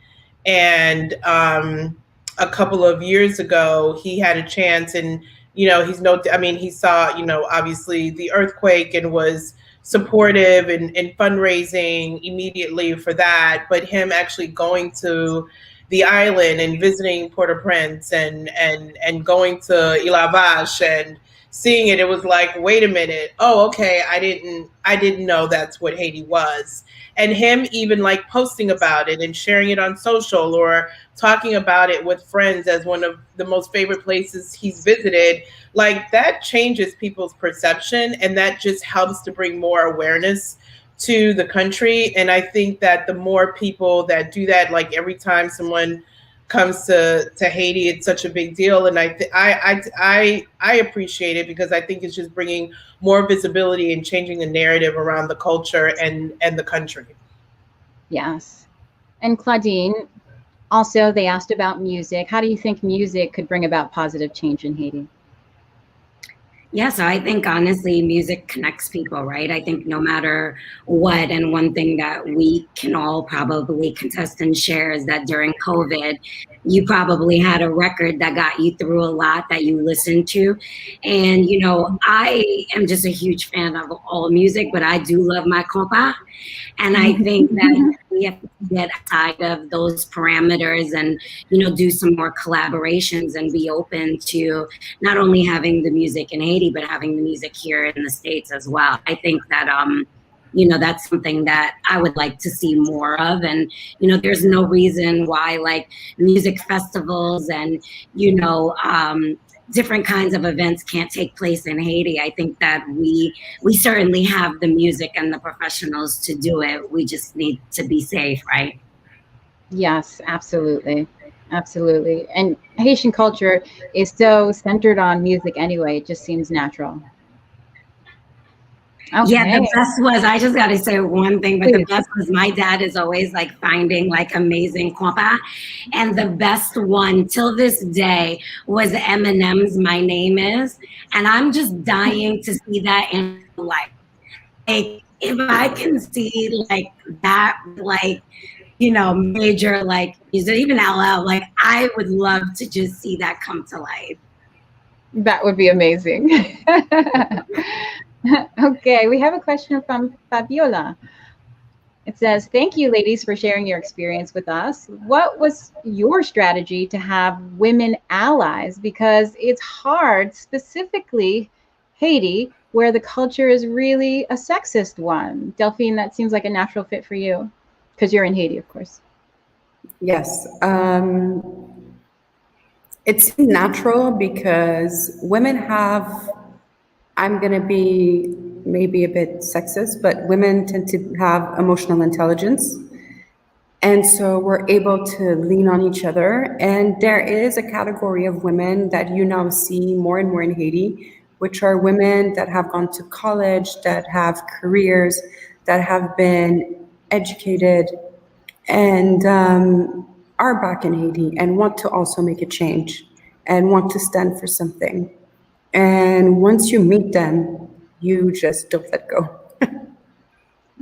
And a couple of years ago, he had a chance, and, he saw, obviously the earthquake and was supportive and fundraising immediately for that. But him actually going to the island and visiting Port-au-Prince and going to Ilavage and seeing it, it was like, wait a minute. Oh, okay. I didn't know that's what Haiti was. And him even like posting about it and sharing it on social or talking about it with friends as one of the most favorite places he's visited, like that changes people's perception, and that just helps to bring more awareness to the country. And I think that the more people that do that, like every time someone comes to Haiti, it's such a big deal. And I appreciate it, because I think it's just bringing more visibility and changing the narrative around the culture and the country. Yes. And Claudine, also they asked about music. How do you think music could bring about positive change in Haiti? Yeah, so I think honestly, music connects people, right? I think no matter what, and one thing that we can all probably contest and share is that during COVID, you probably had a record that got you through a lot that you listened to. And, I am just a huge fan of all music, but I do love my compa. And I think that we have to get outside of those parameters and, do some more collaborations and be open to not only having the music in Haiti, but having the music here in the States as well. I think that, that's something that I would like to see more of. And, there's no reason why like music festivals and, different kinds of events can't take place in Haiti. I think that we certainly have the music and the professionals to do it. We just need to be safe, right? Yes, absolutely. Absolutely. And Haitian culture is so centered on music anyway. It just seems natural. Okay. Yeah, the best was, I just got to say one thing, but the best was my dad is always like finding like amazing compa. And the best one till this day was Eminem's My Name Is. And I'm just dying to see that in life. Like, if I can see like that, like, major like music, even LL, like I would love to just see that come to life. That would be amazing. Okay, we have a question from Fabiola. It says, thank you, ladies, for sharing your experience with us. What was your strategy to have women allies? Because it's hard, specifically Haiti, where the culture is really a sexist one. Delphine, that seems like a natural fit for you, because you're in Haiti, of course. Yes. It's natural because women have, I'm going to be maybe a bit sexist, but women tend to have emotional intelligence. And so we're able to lean on each other. And there is a category of women that you now see more and more in Haiti, which are women that have gone to college, that have careers, that have been educated, and are back in Haiti and want to also make a change and want to stand for something. And once you meet them, you just don't let go.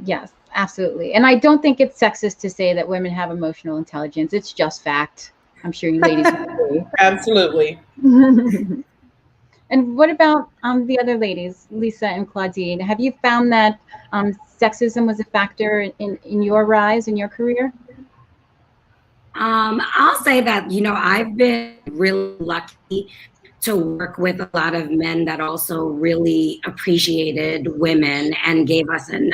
Yes, absolutely. And I don't think it's sexist to say that women have emotional intelligence. It's just fact. I'm sure you ladies agree. Absolutely. And what about the other ladies, Lisa and Claudine? Have you found that sexism was a factor in your rise in your career? I'll say that, I've been really lucky to work with a lot of men that also really appreciated women and gave us an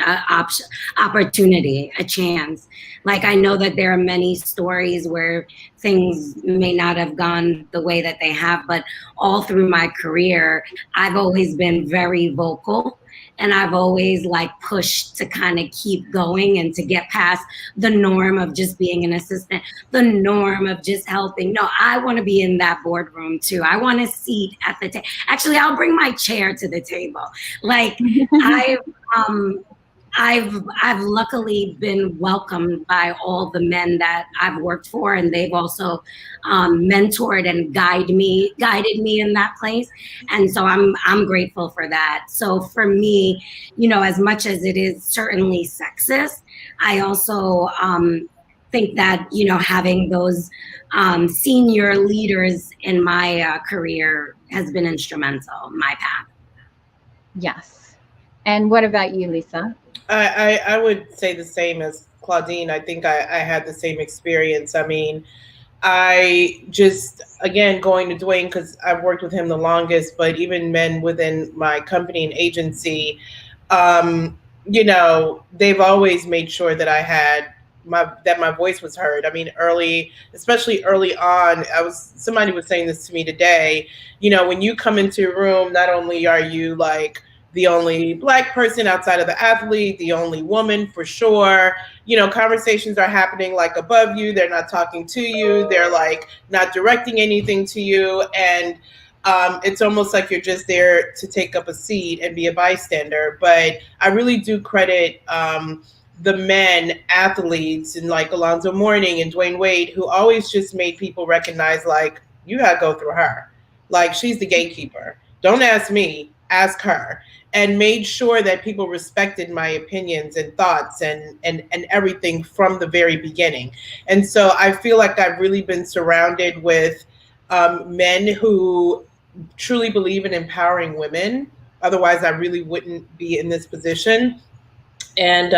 opportunity, a chance. Like, I know that there are many stories where things may not have gone the way that they have, but all through my career, I've always been very vocal And I've always like pushed to kind of keep going and to get past the norm of just being an assistant, the norm of just helping. No, I want to be in that boardroom too. I want a seat at the table. Actually, I'll bring my chair to the table. Like I've luckily been welcomed by all the men that I've worked for, and they've also mentored and guided me in that place. And so I'm grateful for that. So for me, you know, as much as it is certainly sexist, I also think that, you know, having those senior leaders in my career has been instrumental in my path. Yes. And what about you, Lisa? I would say the same as Claudine. I think I had the same experience. I mean, I just, again, going to Dwayne, because I've worked with him the longest, but even men within my company and agency, you know, they've always made sure that I had that my voice was heard. I mean, especially early on, somebody was saying this to me today, you know, when you come into a room, not only are you like the only Black person outside of the athlete, the only woman for sure. You know, conversations are happening like above you. They're not talking to you. They're like not directing anything to you. And it's almost like you're just there to take up a seat and be a bystander. But I really do credit the men athletes and like Alonzo Mourning and Dwayne Wade, who always just made people recognize, like, you got to go through her. Like, she's the gatekeeper. Don't ask me, ask her. And made sure that people respected my opinions and thoughts and everything from the very beginning. And so I feel like I've really been surrounded with men who truly believe in empowering women. Otherwise, I really wouldn't be in this position. And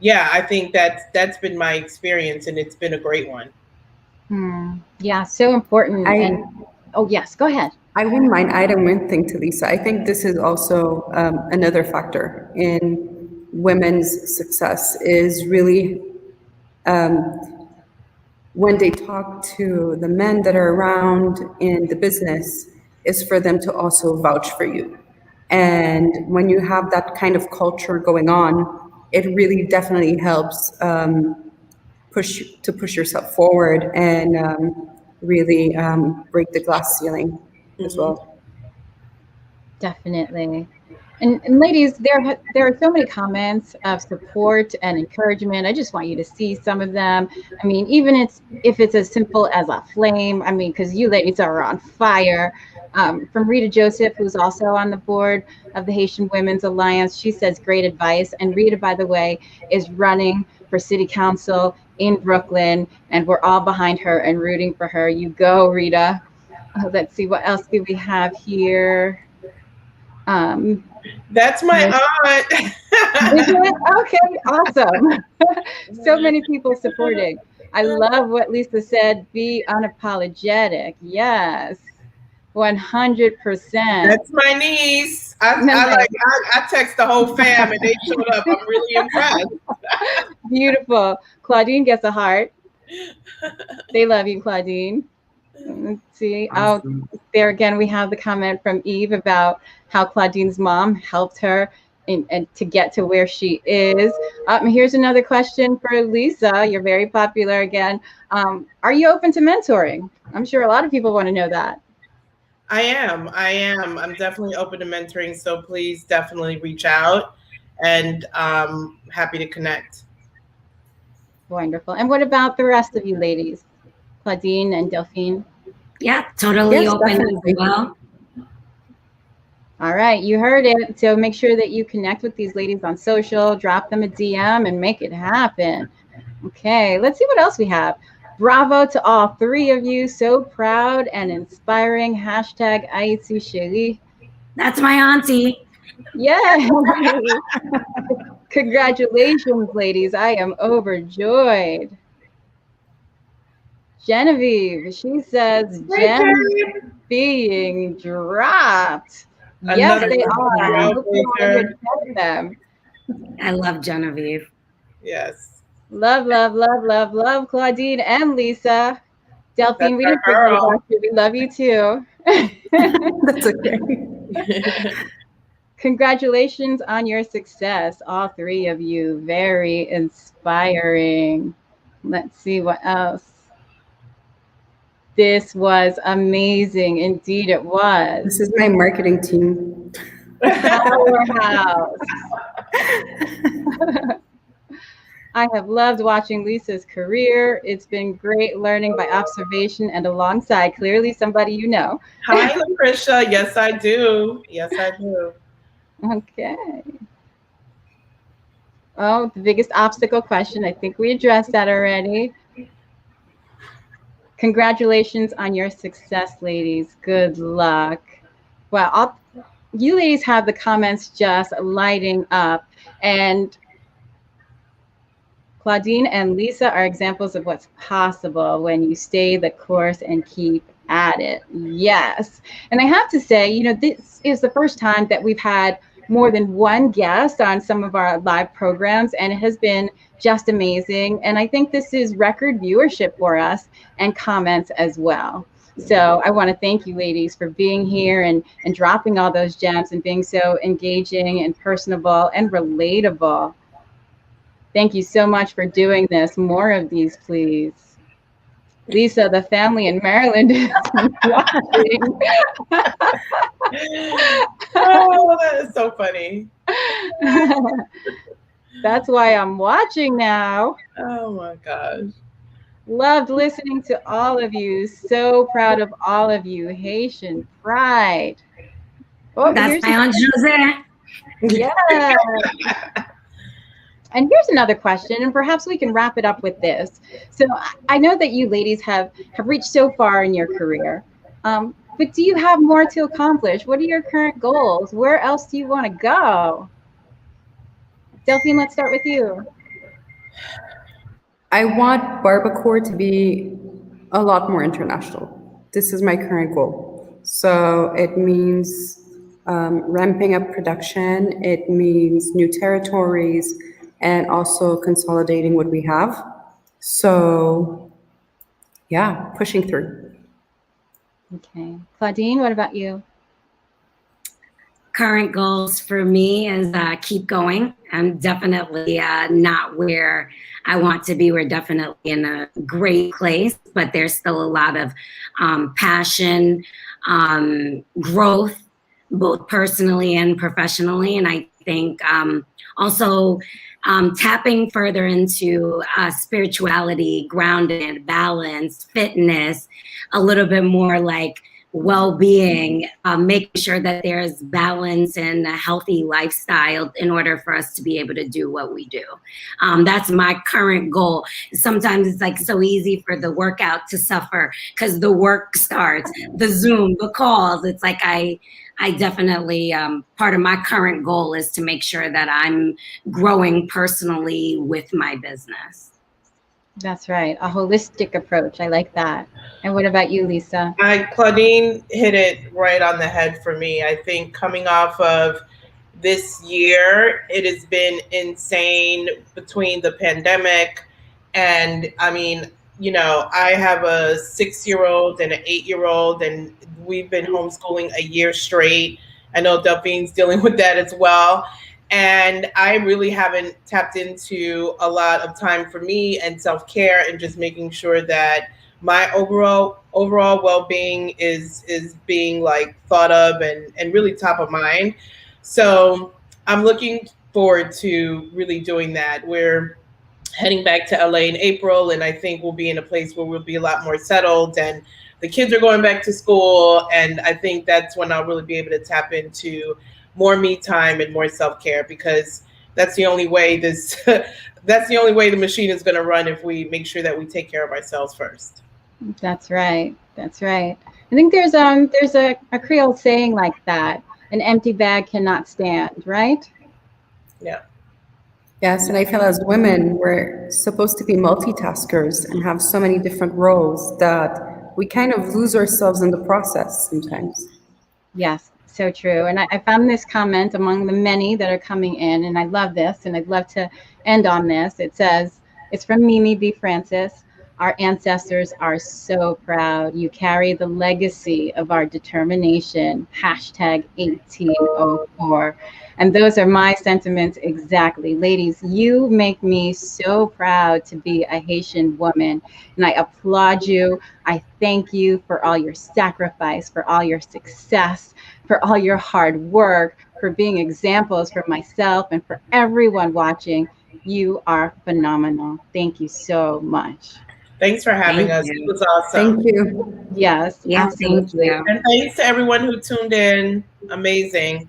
yeah, I think that's been my experience, and it's been a great one. Yeah, so important. Oh, yes, go ahead. I wouldn't mind adding one thing to Lisa. I think this is also another factor in women's success is really when they talk to the men that are around in the business, is for them to also vouch for you. And when you have that kind of culture going on, it really definitely helps push yourself forward and really break the glass ceiling as well. Definitely. And ladies, there are so many comments of support and encouragement. I just want you to see some of them. I mean, even if it's as simple as a flame, I mean, because you ladies are on fire. From Rita Joseph, who's also on the board of the Haitian Women's Alliance, she says great advice. And Rita, by the way, is running for city council in Brooklyn, and we're all behind her and rooting for her. You go, Rita. Let's see, what else do we have here? That's my aunt. Is it? Okay, awesome. So many people supporting. I love what Lisa said, be unapologetic. Yes, 100%. That's my niece. I text the whole fam and they showed up. I'm really impressed. Beautiful. Claudine gets a heart. They love you, Claudine. Let's see. Awesome. Oh, there again, we have the comment from Eve about how Claudine's mom helped her and to get to where she is. Here's another question for Lisa. You're very popular again. Are you open to mentoring? I'm sure a lot of people want to know that. I am. I'm definitely open to mentoring. So please definitely reach out, and happy to connect. Wonderful. And what about the rest of you ladies? Claudine and Delphine? Yeah, totally open as well. All right, you heard it. So make sure that you connect with these ladies on social, drop them a DM and make it happen. Okay, let's see what else we have. Bravo to all three of you. So proud and inspiring. Hashtag Aïtsu Chérie. That's my auntie. Yeah. Congratulations, ladies. I am overjoyed. Genevieve, she says, Genevieve being dropped. Yes, they are. I hope you want to check them. I love Genevieve. Yes. Love, love, love, love, love Claudine and Lisa. Delphine, we didn't forget about you. We love you too. That's okay. Congratulations on your success, all three of you. Very inspiring. Let's see what else. This was amazing. Indeed, it was. This is my marketing team. Powerhouse. I have loved watching Lisa's career. It's been great learning by observation and alongside clearly somebody you know. Hi, Lucretia. Yes, I do. Yes, I do. Okay. Oh, the biggest obstacle question. I think we addressed that already. Congratulations on your success, ladies. Good luck. Well, you ladies have the comments just lighting up. And Claudine and Lisa are examples of what's possible when you stay the course and keep at it. Yes. And I have to say, you know, this is the first time that we've had more than one guest on some of our live programs, and it has been just amazing. And I think this is record viewership for us and comments as well. So I want to thank you ladies for being here and dropping all those gems and being so engaging and personable and relatable. Thank you so much for doing this. More of these, please. Lisa, the family in Maryland is watching. Oh, that is so funny. That's why I'm watching now. Oh my gosh. Loved listening to all of you. So proud of all of you. Haitian pride. Oh, That's my Aunt Joseph. Yeah. And here's another question, and perhaps we can wrap it up with this. So I know that you ladies have reached so far in your career, but do you have more to accomplish? What are your current goals? Where else do you want to go? Delphine, let's start with you. I want Barbancourt to be a lot more international. This is my current goal. So it means ramping up production. It means new territories and also consolidating what we have. So yeah, pushing through. Okay. Claudine, what about you? Current goals for me is keep going. I'm definitely not where I want to be. We're definitely in a great place, but there's still a lot of passion, growth, both personally and professionally. And I think also tapping further into spirituality, grounded, balance, fitness, a little bit more like well-being, making sure that there's balance and a healthy lifestyle in order for us to be able to do what we do. That's my current goal. Sometimes it's like so easy for the workout to suffer because the work starts, the Zoom, the calls. It's like I definitely, part of my current goal is to make sure that I'm growing personally with my business. That's right. A holistic approach. I like that. And what about you, Lisa? Claudine hit it right on the head for me. I think coming off of this year, it has been insane between the pandemic and, I mean, you know, I have a 6-year-old and an 8-year-old, and we've been homeschooling a year straight. I know Delphine's dealing with that as well. And I really haven't tapped into a lot of time for me and self-care and just making sure that my overall well-being is being like thought of and really top of mind. So I'm looking forward to really doing that. We're heading back to LA in April, and I think we'll be in a place where we'll be a lot more settled, and the kids are going back to school. And I think that's when I'll really be able to tap into more me time and more self-care, because that's the only way that's the only way the machine is going to run, if we make sure that we take care of ourselves first. That's right. That's right. I think there's a Creole saying like that: an empty bag cannot stand, right? Yeah. Yes, and I feel as women, we're supposed to be multitaskers and have so many different roles that we kind of lose ourselves in the process sometimes. Yes, so true. And I found this comment among the many that are coming in, and I love this, and I'd love to end on this. It says, it's from Mimi B. Francis. Our ancestors are so proud. You carry the legacy of our determination, hashtag 1804. And those are my sentiments exactly. Ladies, you make me so proud to be a Haitian woman. And I applaud you. I thank you for all your sacrifice, for all your success, for all your hard work, for being examples for myself and for everyone watching. You are phenomenal. Thank you so much. Thanks for having Thank us. you. It was awesome. Thank you. Yes, Yeah, thank absolutely. you. And thanks to everyone who tuned in. Amazing.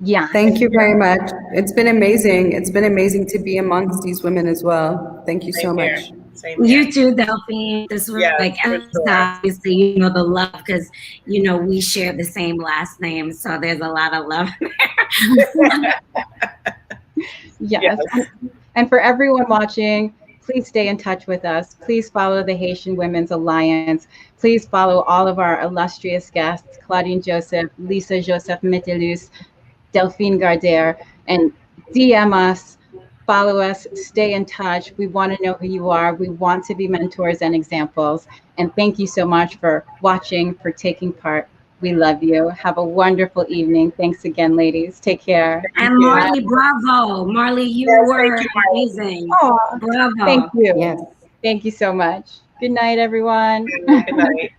Yeah. Thank you very much. It's been amazing. It's been amazing to be amongst these women as well. Thank you so Same here. much. Same here. You too, Delphine. This was Yes, like, for and sure. obviously, you know, the love, because, you know, we share the same last name. So there's a lot of love there. Yes. And for everyone watching, please stay in touch with us. Please follow the Haitian Women's Alliance. Please follow all of our illustrious guests, Claudine Joseph, Lisa Joseph-Metelus, Delphine Gardere, and DM us, follow us, stay in touch. We want to know who you are. We want to be mentors and examples. And thank you so much for watching, for taking part. We love you. Have a wonderful evening. Thanks again, ladies. Take care. And Marley, bravo. Marley, you Yes, were thank you, Marley. amazing. Oh, Bravo. thank you. Yes. Thank you so much. Good night, everyone. Good night.